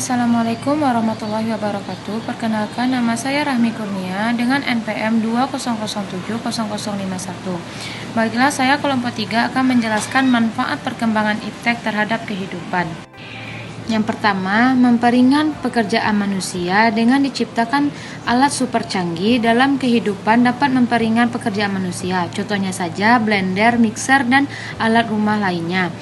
Assalamualaikum warahmatullahi wabarakatuh. Perkenalkan, nama saya Rahmi Kurnia dengan NPM 200700051. Baiklah, saya kelompok 3 akan menjelaskan manfaat perkembangan iptek terhadap kehidupan. Yang pertama, memperingan pekerjaan manusia dengan diciptakan alat super canggih dalam kehidupan dapat memperingan pekerjaan manusia. Contohnya saja blender, mixer, dan alat rumah lainnya.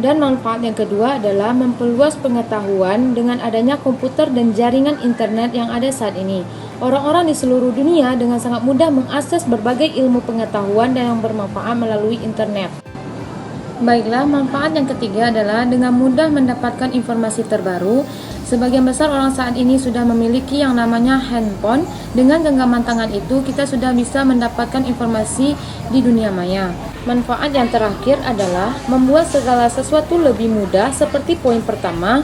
Dan manfaat yang kedua adalah memperluas pengetahuan dengan adanya komputer dan jaringan internet yang ada saat ini. Orang-orang di seluruh dunia dengan sangat mudah mengakses berbagai ilmu pengetahuan dan yang bermanfaat melalui internet. Baiklah, manfaat yang ketiga adalah dengan mudah mendapatkan informasi terbaru. Sebagian besar orang saat ini sudah memiliki yang namanya handphone. Dengan genggaman tangan itu, kita sudah bisa mendapatkan informasi di dunia maya. Manfaat yang terakhir adalah membuat segala sesuatu lebih mudah. Seperti poin pertama,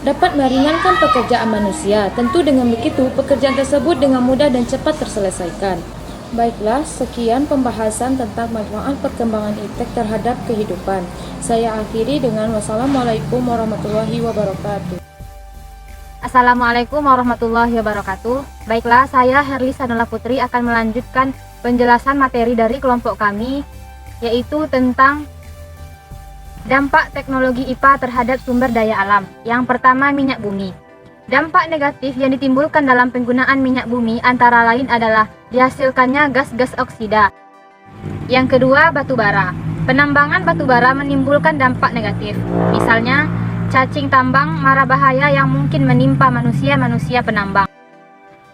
dapat meringankan pekerjaan manusia. Tentu dengan begitu, pekerjaan tersebut dengan mudah dan cepat terselesaikan. Baiklah, sekian pembahasan tentang manfaat perkembangan iptek terhadap kehidupan. Saya akhiri dengan wassalamualaikum warahmatullahi wabarakatuh. Assalamualaikum warahmatullahi wabarakatuh. Baiklah, saya Herlisa Nula Putri akan melanjutkan penjelasan materi dari kelompok kami, yaitu tentang dampak teknologi IPA terhadap sumber daya alam. Yang pertama, minyak bumi. Dampak negatif yang ditimbulkan dalam penggunaan minyak bumi antara lain adalah dihasilkannya gas-gas oksida. Yang kedua, batu bara. Penambangan batu bara menimbulkan dampak negatif. Misalnya, cacing tambang mara bahaya yang mungkin menimpa manusia penambang.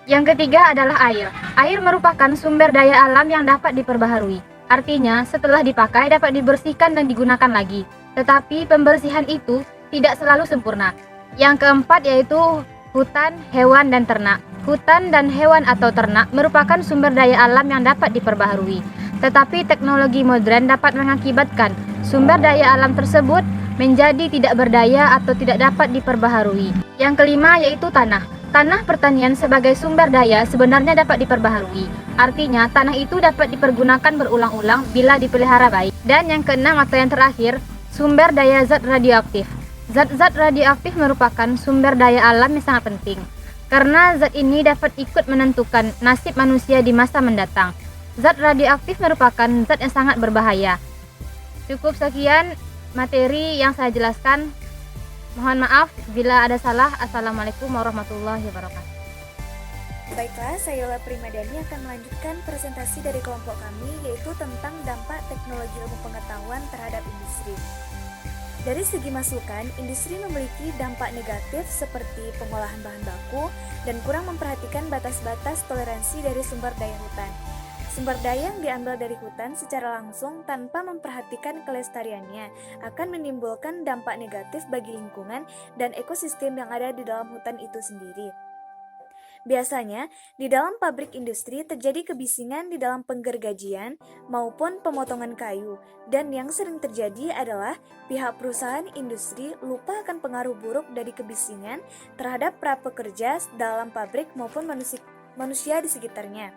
Yang ketiga adalah air. Air merupakan sumber daya alam yang dapat diperbaharui. Artinya, setelah dipakai dapat dibersihkan dan digunakan lagi. Tetapi pembersihan itu tidak selalu sempurna. Yang keempat yaitu hutan, hewan, dan ternak. Hutan dan hewan atau ternak merupakan sumber daya alam yang dapat diperbaharui. Tetapi teknologi modern dapat mengakibatkan sumber daya alam tersebut menjadi tidak berdaya atau tidak dapat diperbaharui. Yang kelima yaitu tanah. Tanah pertanian sebagai sumber daya sebenarnya dapat diperbaharui. Artinya tanah itu dapat dipergunakan berulang-ulang bila dipelihara baik. Dan yang keenam atau yang terakhir, sumber daya zat radioaktif. Zat-zat radioaktif merupakan sumber daya alam yang sangat penting, karena zat ini dapat ikut menentukan nasib manusia di masa mendatang. Zat radioaktif merupakan zat yang sangat berbahaya. Cukup sekian materi yang saya jelaskan. Mohon maaf bila ada salah. Assalamualaikum warahmatullahi wabarakatuh. Baiklah, saya Yola Primadani akan melanjutkan presentasi dari kelompok kami, yaitu tentang dampak teknologi ilmu pengetahuan terhadap industri. Dari segi masukan, industri memiliki dampak negatif seperti pengolahan bahan baku dan kurang memperhatikan batas-batas toleransi dari sumber daya hutan. Sumber daya yang diambil dari hutan secara langsung tanpa memperhatikan kelestariannya akan menimbulkan dampak negatif bagi lingkungan dan ekosistem yang ada di dalam hutan itu sendiri. Biasanya, di dalam pabrik industri terjadi kebisingan di dalam penggergajian maupun pemotongan kayu, dan yang sering terjadi adalah pihak perusahaan industri lupa akan pengaruh buruk dari kebisingan terhadap para pekerja dalam pabrik maupun manusia di sekitarnya.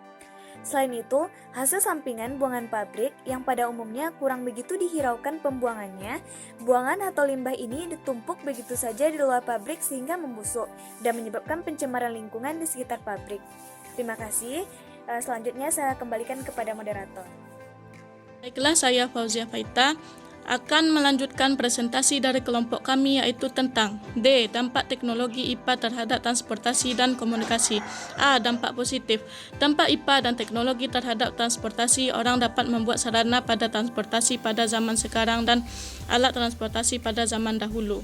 Selain itu, hasil sampingan buangan pabrik yang pada umumnya kurang begitu dihiraukan pembuangannya, buangan atau limbah ini ditumpuk begitu saja di luar pabrik sehingga membusuk dan menyebabkan pencemaran lingkungan di sekitar pabrik. Terima kasih. Selanjutnya saya kembalikan kepada moderator. Baiklah, saya Fauzia Faita akan melanjutkan presentasi dari kelompok kami, yaitu tentang D. Dampak teknologi IPA terhadap transportasi dan komunikasi. A. Dampak positif. Dampak IPA dan teknologi terhadap transportasi. Orang dapat membuat sarana pada transportasi pada zaman sekarang dan alat transportasi pada zaman dahulu.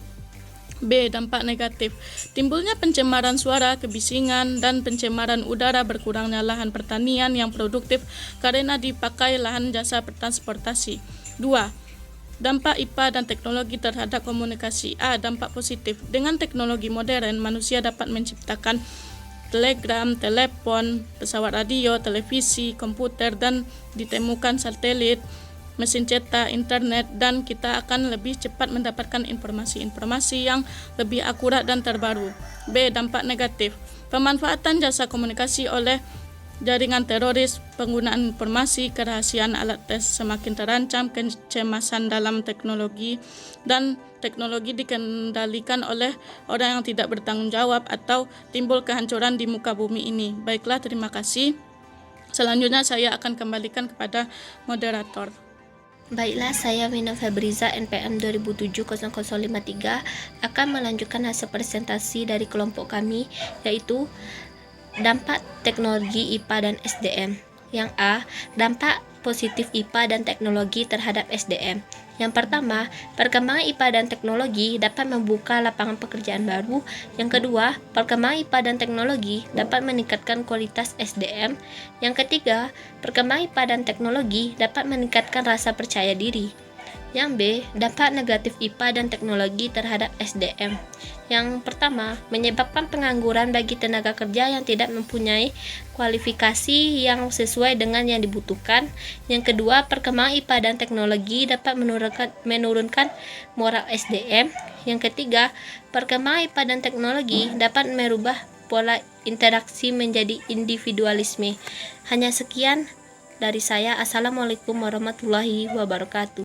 B. Dampak negatif. Timbulnya pencemaran suara, kebisingan, dan pencemaran udara, berkurangnya lahan pertanian yang produktif karena dipakai lahan jasa transportasi. 2. Dampak IPA dan teknologi terhadap komunikasi. A. Dampak positif. Dengan teknologi modern, manusia dapat menciptakan telegram, telepon, pesawat radio, televisi, komputer, dan ditemukan satelit, mesin cetak, internet, dan kita akan lebih cepat mendapatkan informasi-informasi yang lebih akurat dan terbaru. B. Dampak negatif. Pemanfaatan jasa komunikasi oleh jaringan teroris, penggunaan informasi, kerahasiaan alat tes semakin terancam, kecemasan dalam teknologi, dan teknologi dikendalikan oleh orang yang tidak bertanggung jawab atau timbul kehancuran di muka bumi ini. Baiklah, terima kasih. Selanjutnya saya akan kembalikan kepada moderator. Baiklah, saya Wina Febriza, NPM 2007-0053 akan melanjutkan hasil presentasi dari kelompok kami, yaitu dampak teknologi IPA dan SDM. Yang A, dampak positif IPA dan teknologi terhadap SDM. Yang pertama, perkembangan IPA dan teknologi dapat membuka lapangan pekerjaan baru. Yang kedua, perkembangan IPA dan teknologi dapat meningkatkan kualitas SDM. Yang ketiga, perkembangan IPA dan teknologi dapat meningkatkan rasa percaya diri. Yang B, dampak negatif IPA dan teknologi terhadap SDM. Yang pertama, menyebabkan pengangguran bagi tenaga kerja yang tidak mempunyai kualifikasi yang sesuai dengan yang dibutuhkan. Yang kedua, perkembangan IPA dan teknologi dapat menurunkan moral SDM. Yang ketiga, perkembangan IPA dan teknologi dapat merubah pola interaksi menjadi individualisme. Hanya sekian dari saya. Assalamualaikum warahmatullahi wabarakatuh.